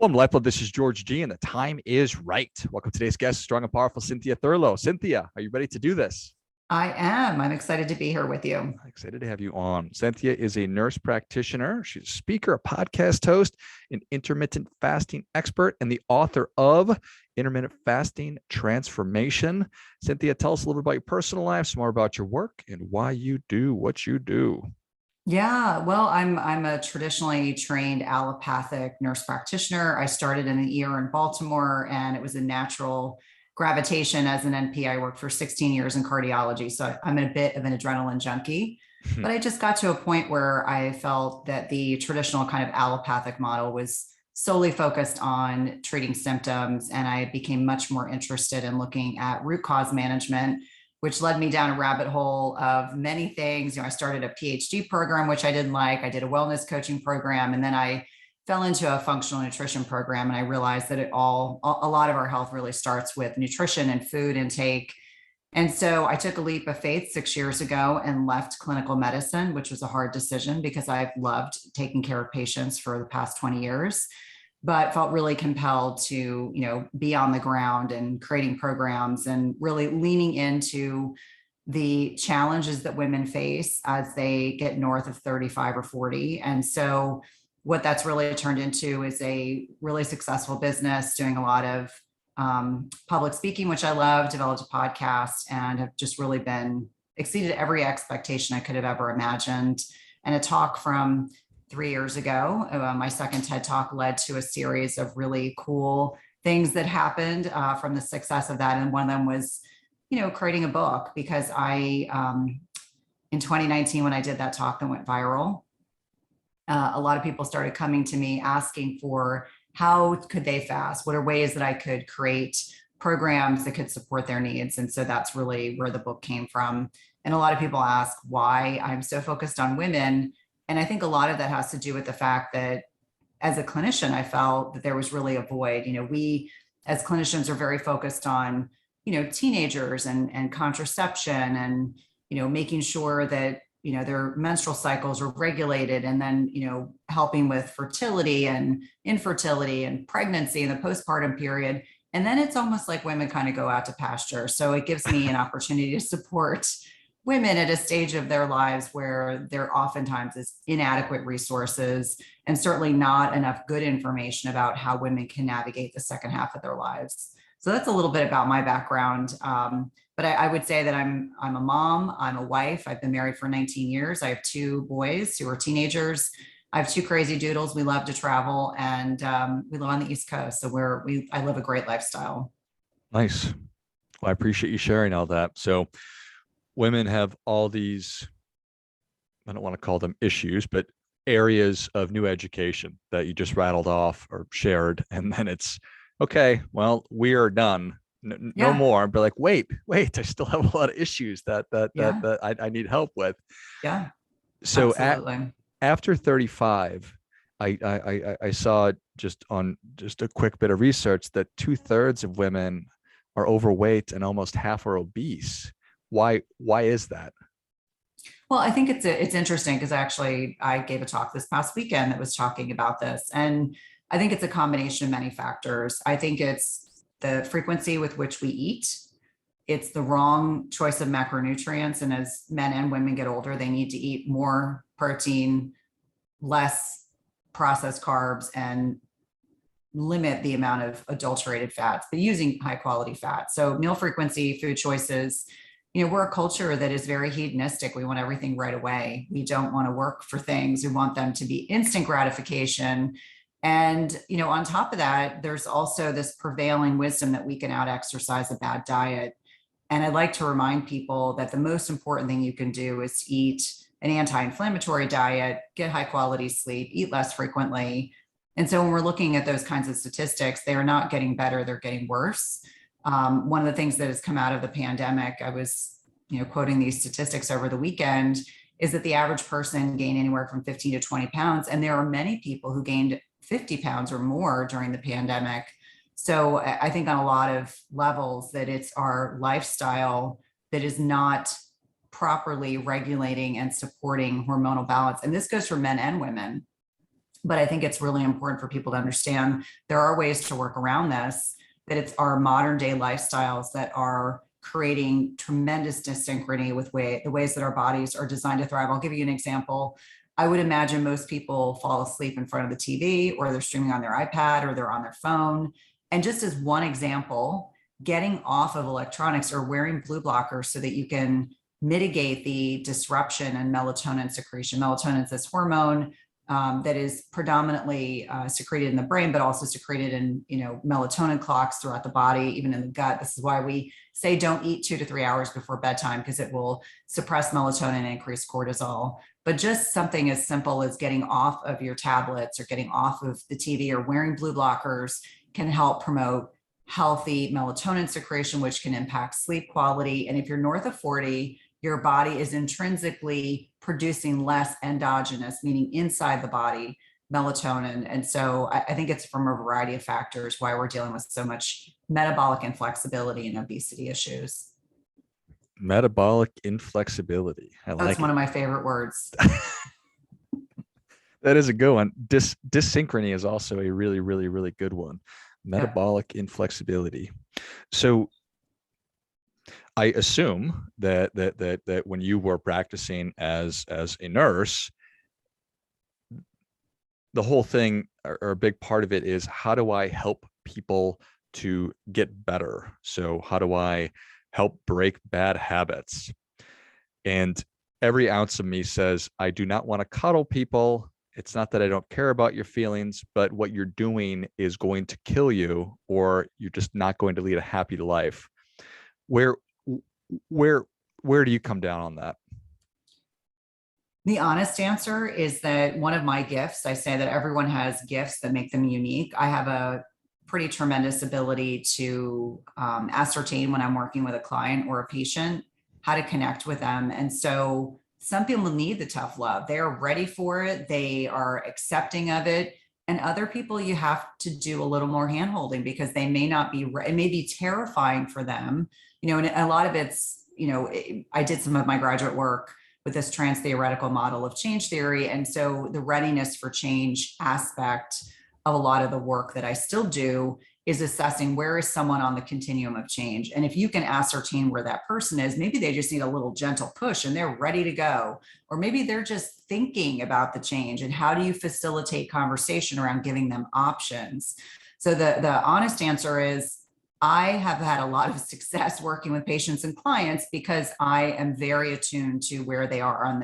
Welcome to LifeBlood. This is George G, and the time is right. Welcome to today's guest, strong and powerful Cynthia Thurlow. Cynthia, are you ready to do this? I am. I'm excited to be here with you. I'm excited to have you on. Cynthia is a nurse practitioner. She's a speaker, a podcast host, an intermittent fasting expert, and the author of Intermittent Fasting Transformation. Cynthia, tell us a little bit about your personal life, some more about your work, and why you do what you do. Yeah, well, I'm a traditionally trained allopathic nurse practitioner. I started in the ER in Baltimore, and it was a natural gravitation as an NP. I worked for 16 years in cardiology, so I'm a bit of an adrenaline junkie. But I just got to a point where I felt that the traditional kind of allopathic model was solely focused on treating symptoms, and I became much more interested in looking at root cause management, which led me down a rabbit hole of many things. I started a PhD program, which I didn't like. I did a wellness coaching program, and then I fell into a functional nutrition program. And I realized that a lot of our health really starts with nutrition and food intake. And so I took a leap of faith 6 years ago and left clinical medicine, which was a hard decision because I've loved taking care of patients for the past 20 years. But felt really compelled to, be on the ground and creating programs and really leaning into the challenges that women face as they get north of 35 or 40. And so what that's really turned into is a really successful business, doing a lot of public speaking, which I love, developed a podcast, and have just really been exceeded every expectation I could have ever imagined. And a talk from 3 years ago, my second TED Talk led to a series of really cool things that happened from the success of that. And one of them was, creating a book, because in 2019, when I did that talk that went viral, a lot of people started coming to me asking for how could they fast? What are ways that I could create programs that could support their needs? And so that's really where the book came from. And a lot of people ask why I'm so focused on women. And I think a lot of that has to do with the fact that as a clinician, I felt that there was really a void. We as clinicians are very focused on, teenagers and contraception and, making sure that, their menstrual cycles are regulated, and then, helping with fertility and infertility and pregnancy and the postpartum period. And then it's almost like women kind of go out to pasture. So it gives me an opportunity to support women at a stage of their lives where there oftentimes is inadequate resources and certainly not enough good information about how women can navigate the second half of their lives. So that's a little bit about my background. But I would say that I'm a mom, I'm a wife. I've been married for 19 years. I have two boys who are teenagers. I have two crazy doodles. We love to travel, and we live on the East Coast. So I live a great lifestyle. Nice. Well, I appreciate you sharing all that. So women have all these, I don't want to call them issues, but areas of new education that you just rattled off or shared. And then it's, okay, well, we are done. No more. But like, wait, I still have a lot of issues that I need help with. Yeah. So after 35, I saw just a quick bit of research that 2/3 of women are overweight and almost half are obese. Why is that? Well, I think it's interesting because actually I gave a talk this past weekend that was talking about this. And I think it's a combination of many factors. I think it's the frequency with which we eat. It's the wrong choice of macronutrients. And as men and women get older, they need to eat more protein, less processed carbs, and limit the amount of adulterated fats, but using high quality fat. So meal frequency, food choices. We're a culture that is very hedonistic. We want everything right away. We don't want to work for things. We want them to be instant gratification. And, on top of that, there's also this prevailing wisdom that we can out exercise a bad diet. And I'd like to remind people that the most important thing you can do is to eat an anti-inflammatory diet, get high quality sleep, eat less frequently. And so when we're looking at those kinds of statistics, they are not getting better, they're getting worse. One of the things that has come out of the pandemic, I was, quoting these statistics over the weekend, is that the average person gained anywhere from 15 to 20 pounds. And there are many people who gained 50 pounds or more during the pandemic. So I think on a lot of levels that it's our lifestyle that is not properly regulating and supporting hormonal balance. And this goes for men and women. But I think it's really important for people to understand there are ways to work around this, that it's our modern day lifestyles that are creating tremendous dysynchrony with the ways that our bodies are designed to thrive. I'll give you an example. I would imagine most people fall asleep in front of the TV, or they're streaming on their iPad, or they're on their phone. And just as one example, getting off of electronics or wearing blue blockers so that you can mitigate the disruption in melatonin secretion. Melatonin is this hormone that is predominantly secreted in the brain, but also secreted in, melatonin clocks throughout the body, even in the gut. This is why we say don't eat 2 to 3 hours before bedtime, because it will suppress melatonin and increase cortisol. But just something as simple as getting off of your tablets or getting off of the TV or wearing blue blockers can help promote healthy melatonin secretion, which can impact sleep quality. And if you're north of 40, your body is intrinsically producing less endogenous, meaning inside the body, melatonin. And so I think it's from a variety of factors why we're dealing with so much metabolic inflexibility and obesity issues. Metabolic inflexibility. That's one of my favorite words. That is a good one. Dysynchrony is also a really, really, really good one. Metabolic inflexibility. So I assume that when you were practicing as a nurse, the whole thing, or a big part of it, is how do I help people to get better? So how do I help break bad habits? And every ounce of me says, I do not want to cuddle people. It's not that I don't care about your feelings, but what you're doing is going to kill you, or you're just not going to lead a happy life. Where do you come down on that? The honest answer is that one of my gifts, I say that everyone has gifts that make them unique. I have a pretty tremendous ability to ascertain when I'm working with a client or a patient how to connect with them. And so some people need the tough love. They are ready for it. They are accepting of it. And other people, you have to do a little more handholding, because they may not be, it may be terrifying for them, and a lot of it's, I did some of my graduate work with this trans-theoretical model of change theory. And so the readiness for change aspect of a lot of the work that I still do is assessing where is someone on the continuum of change. And if you can ascertain where that person is, maybe they just need a little gentle push and they're ready to go. Or maybe they're just thinking about the change, and how do you facilitate conversation around giving them options? So the honest answer is, I have had a lot of success working with patients and clients because I am very attuned to where they are on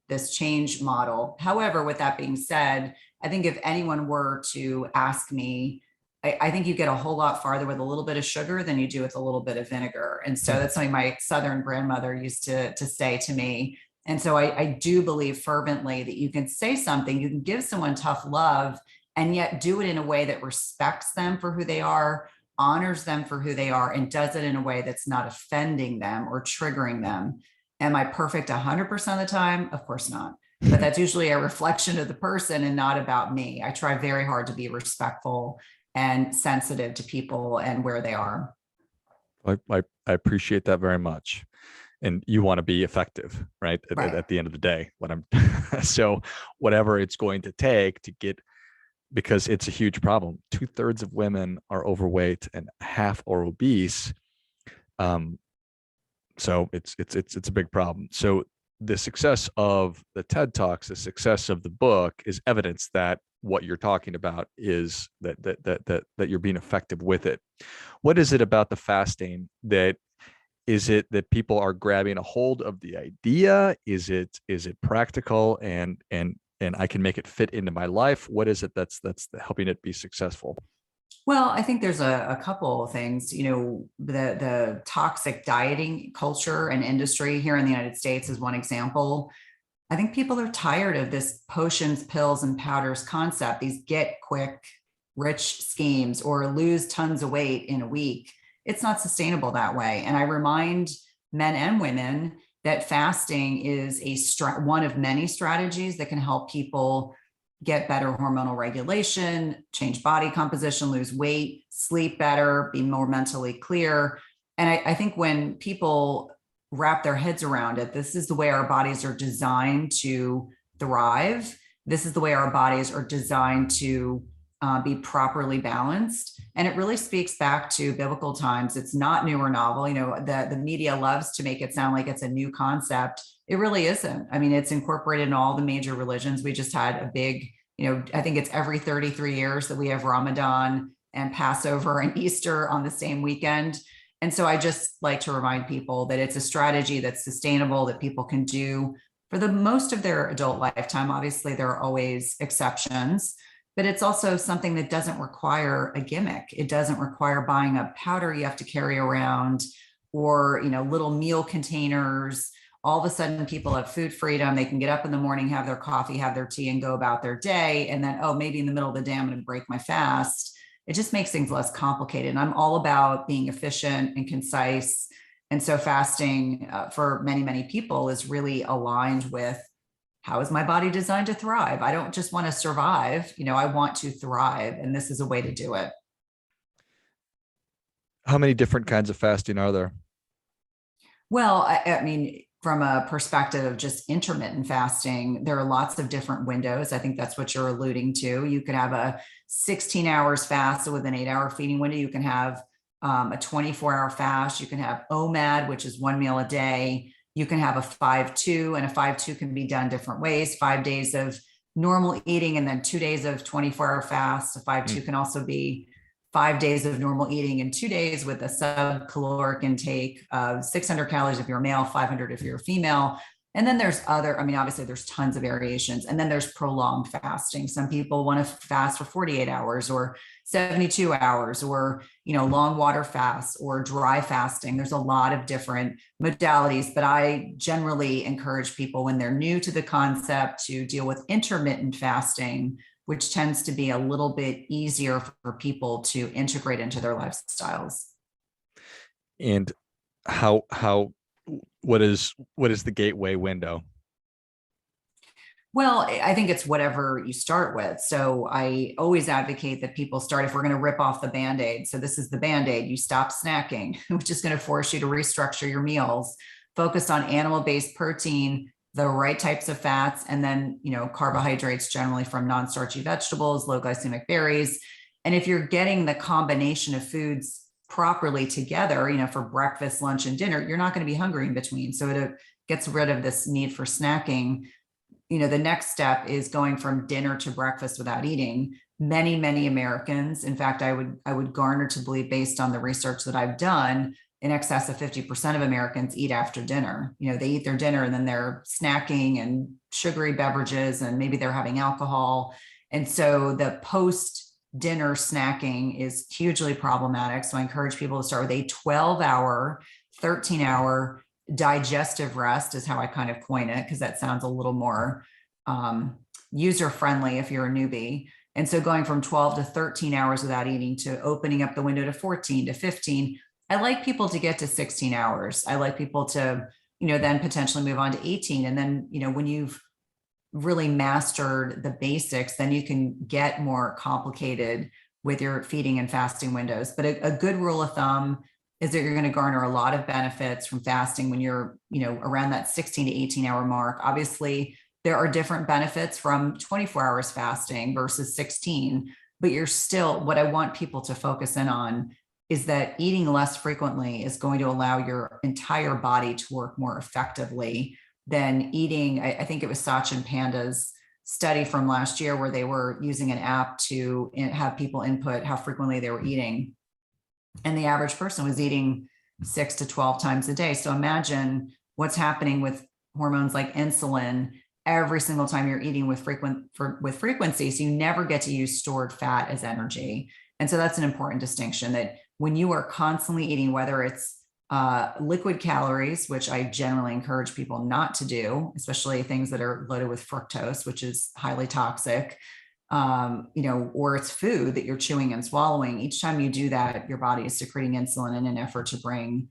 this change model. However, with that being said, I think if anyone were to ask me, I think you get a whole lot farther with a little bit of sugar than you do with a little bit of vinegar. And so that's something my Southern grandmother used to say to me. And so I do believe fervently that you can say something, you can give someone tough love, and yet do it in a way that respects them for who they are, honors them for who they are, and does it in a way that's not offending them or triggering them. Am I perfect 100% of the time? Of course not. But that's usually a reflection of the person and not about me. I try very hard to be respectful and sensitive to people and where they are. I appreciate that very much. And you want to be effective, right? At the end of the day, so whatever it's going to take to get, because it's a huge problem. 2/3 of women are overweight and half are obese. So it's a big problem. So the success of the TED Talks, the success of the book, is evidence that what you're talking about is that you're being effective with it. What is it about the fasting that is it that people are grabbing a hold of the idea? Is it practical and I can make it fit into my life? What is it that's helping it be successful? Well, I think there's a couple of things. The toxic dieting culture and industry here in the United States is one example. I think people are tired of this potions, pills, and powders concept, these get quick rich schemes, or lose tons of weight in a week. It's not sustainable that way. And I remind men and women that fasting is one of many strategies that can help people get better hormonal regulation, change body composition, lose weight, sleep better, be more mentally clear. And I think when people wrap their heads around it, this is the way our bodies are designed to thrive. this is the way our bodies are designed to be properly balanced. And it really speaks back to biblical times. It's not new or novel. The media loves to make it sound like it's a new concept. It really isn't. I mean, it's incorporated in all the major religions. We just had a big, I think it's every 33 years that we have Ramadan and Passover and Easter on the same weekend. And so I just like to remind people that it's a strategy that's sustainable, that people can do for the most of their adult lifetime. Obviously, there are always exceptions, but it's also something that doesn't require a gimmick. It doesn't require buying a powder you have to carry around, or, little meal containers. All of a sudden people have food freedom. They can get up in the morning, have their coffee, have their tea, and go about their day. And then, maybe in the middle of the day, I'm going to break my fast. It just makes things less complicated. And I'm all about being efficient and concise. And so fasting for many, many people is really aligned with, how is my body designed to thrive? I don't just want to survive, I want to thrive. And this is a way to do it. How many different kinds of fasting are there? Well, I mean, from a perspective of just intermittent fasting, there are lots of different windows. I think that's what you're alluding to. You could have a 16 hours fast with an 8-hour feeding window. You can have a 24-hour fast. You can have OMAD, which is 1 meal a day. You can have a 5-2, and a 5-2 can be done different ways. 5 days of normal eating and then 2 days of 24-hour fast. A 5-2 can also be 5 days of normal eating and 2 days with a sub-caloric intake of 600 calories if you're a male, 500 if you're a female. And then there's obviously there's tons of variations. And then there's prolonged fasting. Some people want to fast for 48 hours or 72 hours, or, long water fasts or dry fasting. There's a lot of different modalities, but I generally encourage people when they're new to the concept to deal with intermittent fasting, which tends to be a little bit easier for people to integrate into their lifestyles. And what is the gateway window? Well, I think it's whatever you start with. So I always advocate that people start, if we're going to rip off the Band-Aid. So this is the Band-Aid. You stop snacking, which is going to force you to restructure your meals, focus on animal-based protein, the right types of fats, and then, carbohydrates generally from non-starchy vegetables, low glycemic berries. And if you're getting the combination of foods properly together, for breakfast, lunch, and dinner, you're not going to be hungry in between. So it gets rid of this need for snacking. The next step is going from dinner to breakfast without eating. Many, many Americans, in fact, I would garner to believe, based on the research that I've done, in excess of 50% of Americans eat after dinner. They eat their dinner and then they're snacking and sugary beverages, and maybe they're having alcohol. And so the post-dinner snacking is hugely problematic. So I encourage people to start with a 12-hour, 13-hour digestive rest, is how I kind of coin it, because that sounds a little more user-friendly if you're a newbie. And so going from 12 to 13 hours without eating, to opening up the window to 14 to 15. I like people to get to 16 hours. I like people to, then potentially move on to 18. And then, when you've really mastered the basics, then you can get more complicated with your feeding and fasting windows. But a good rule of thumb is that you're going to garner a lot of benefits from fasting when you're, around that 16 to 18-hour mark. Obviously, there are different benefits from 24 hours fasting versus 16, but you're still, what I want people to focus in on is that eating less frequently is going to allow your entire body to work more effectively than eating. I think it was Sachin Panda's study from last year, where they were using an app to have people input how frequently they were eating. And the average person was eating 6 to 12 times a day. So imagine what's happening with hormones like insulin every single time you're eating with frequency. So you never get to use stored fat as energy. And so that's an important distinction, that when you are constantly eating, whether it's liquid calories, which I generally encourage people not to do, especially things that are loaded with fructose, which is highly toxic, or it's food that you're chewing and swallowing. Each time you do that, your body is secreting insulin in an effort to bring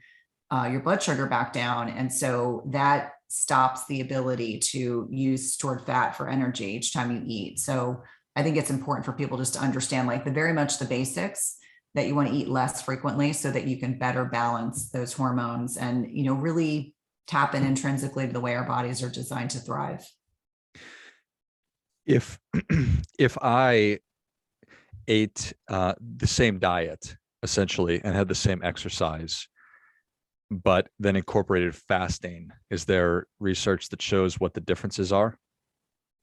your blood sugar back down. And so that stops the ability to use stored fat for energy each time you eat. So I think it's important for people just to understand, like, very much the basics, that you want to eat less frequently so that you can better balance those hormones and, really tap in intrinsically to the way our bodies are designed to thrive. If if I ate the same diet essentially and had the same exercise, but then incorporated fasting, is there research that shows what the differences are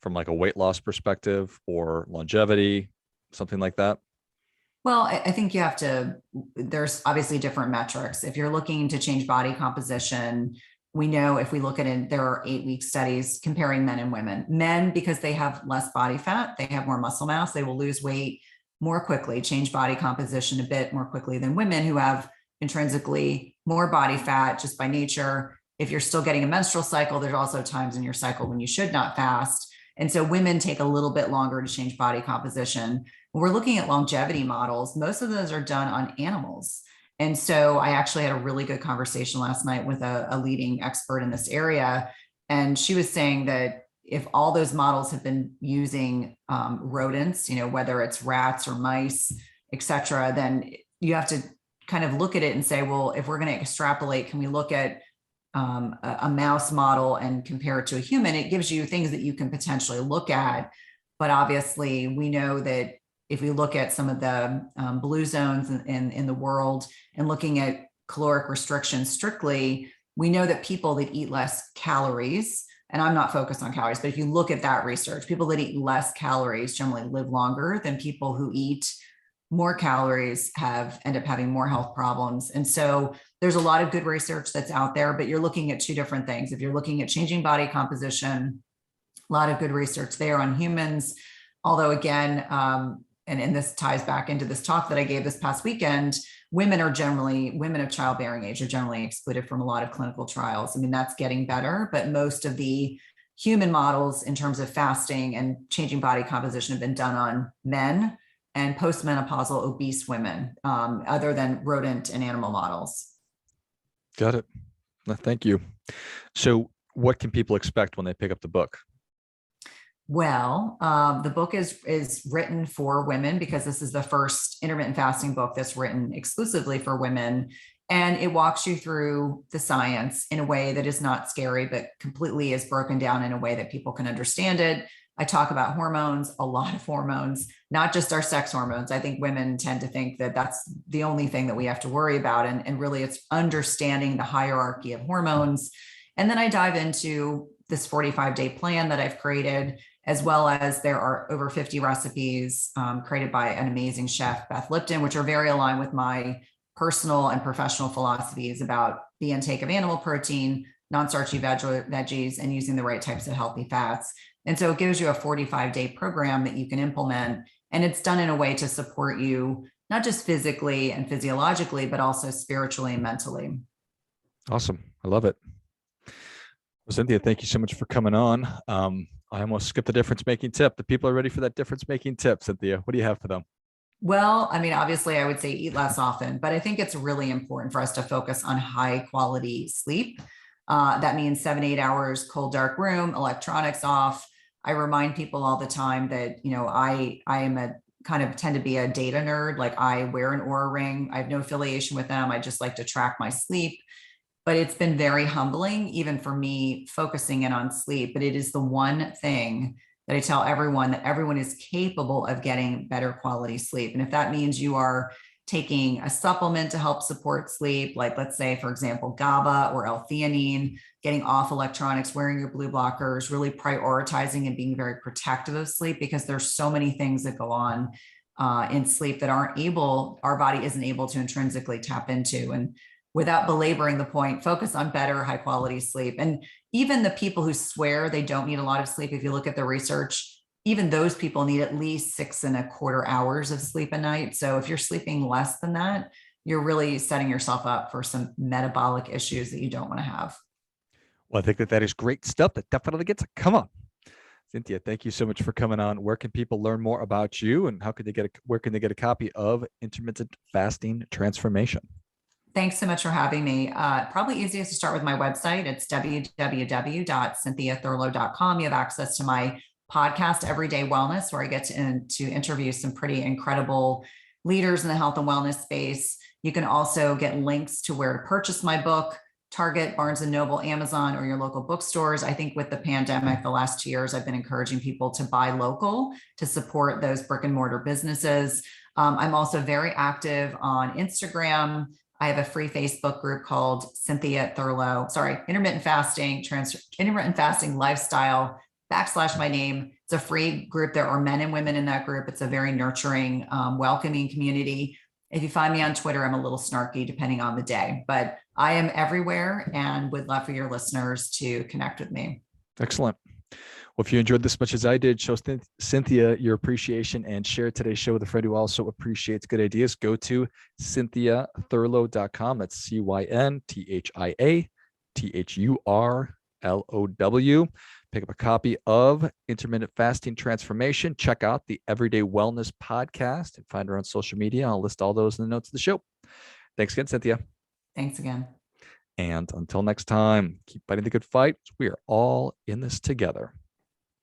from like a weight loss perspective or longevity, something like that? Well, I think you have to, there's obviously different metrics. If you're looking to change body composition, we know if we look at it, there are 8-week studies comparing men and women. Men, because they have less body fat, they have more muscle mass, they will lose weight more quickly, change body composition a bit more quickly than women who have intrinsically more body fat just by nature. If you're still getting a menstrual cycle, there's also times in your cycle when you should not fast. And so women take a little bit longer to change body composition. When we're looking at longevity models, most of those are done on animals. And so I actually had a really good conversation last night with a leading expert in this area. And she was saying that if all those models have been using rodents, whether it's rats or mice, et cetera, then you have to kind of look at it and say, well, if we're going to extrapolate, can we look at a mouse model and compare it to a human? It gives you things that you can potentially look at. But obviously, we know that if we look at some of the blue zones in the world and looking at caloric restriction strictly, we know that people that eat less calories, and I'm not focused on calories, but if you look at that research, people that eat less calories generally live longer than people who eat more calories end up having more health problems. And so there's a lot of good research that's out there, but you're looking at two different things. If you're looking at changing body composition, a lot of good research there on humans. Although again, and this ties back into this talk that I gave this past weekend, women of childbearing age are generally excluded from a lot of clinical trials. I mean, that's getting better, but most of the human models in terms of fasting and changing body composition have been done on men and postmenopausal obese women, other than rodent and animal models. Got it. Thank you. So what can people expect when they pick up the book? Well, the book is written for women because this is the first intermittent fasting book that's written exclusively for women. And it walks you through the science in a way that is not scary, but completely is broken down in a way that people can understand it. I talk about hormones, a lot of hormones, not just our sex hormones. I think women tend to think that that's the only thing that we have to worry about. And really it's understanding the hierarchy of hormones. And then I dive into this 45-day plan that I've created, as well as there are over 50 recipes created by an amazing chef, Beth Lipton, which are very aligned with my personal and professional philosophies about the intake of animal protein, non-starchy veggies, and using the right types of healthy fats. And so it gives you a 45-day program that you can implement. And it's done in a way to support you, not just physically and physiologically, but also spiritually and mentally. Awesome. I love it. Well, Cynthia, thank you so much for coming on. I almost skipped the difference making tip. The people are ready for that difference making tip, Cynthia. What do you have for them? Well, I mean, obviously I would say eat less often, but I think it's really important for us to focus on high quality sleep. That means 7-8 hours, cold, dark room, electronics off. I remind people all the time that, I am tend to be a data nerd. Like I wear an Oura ring. I have no affiliation with them. I just like to track my sleep. But it's been very humbling, even for me, focusing in on sleep. But it is the one thing that I tell everyone, that everyone is capable of getting better quality sleep. And if that means you are taking a supplement to help support sleep, like let's say, for example, GABA or L-theanine, getting off electronics, wearing your blue blockers, really prioritizing and being very protective of sleep, because there's so many things that go on in sleep that our body isn't able to intrinsically tap into. And without belaboring the point, focus on better, high quality sleep. And even the people who swear they don't need a lot of sleep, if you look at the research, even those people need at least 6.25 hours of sleep a night. So if you're sleeping less than that, you're really setting yourself up for some metabolic issues that you don't want to have. Well, I think that is great stuff. That definitely gets a come on. Cynthia, thank you so much for coming on. Where can people learn more about you, and where can they get a copy of Intermittent Fasting Transformation? Thanks so much for having me. Probably easiest to start with my website. It's www.cynthiathurlow.com. You have access to my podcast, Everyday Wellness, where I get to interview some pretty incredible leaders in the health and wellness space. You can also get links to where to purchase my book, Target, Barnes and Noble, Amazon, or your local bookstores. I think with the pandemic, the last 2 years, I've been encouraging people to buy local to support those brick and mortar businesses. I'm also very active on Instagram. I have a free Facebook group called Cynthia Thurlow, Intermittent Fasting Lifestyle / my name. It's a free group. There are men and women in that group. It's a very nurturing, welcoming community. If you find me on Twitter, I'm a little snarky depending on the day, but I am everywhere and would love for your listeners to connect with me. Excellent. Well, if you enjoyed this as much as I did, show Cynthia your appreciation and share today's show with a friend who also appreciates good ideas. Go to cynthiathurlow.com. That's CynthiaThurlow. Pick up a copy of Intermittent Fasting Transformation. Check out the Everyday Wellness podcast and find her on social media. I'll list all those in the notes of the show. Thanks again, Cynthia. Thanks again. And until next time, keep fighting the good fight. We are all in this together.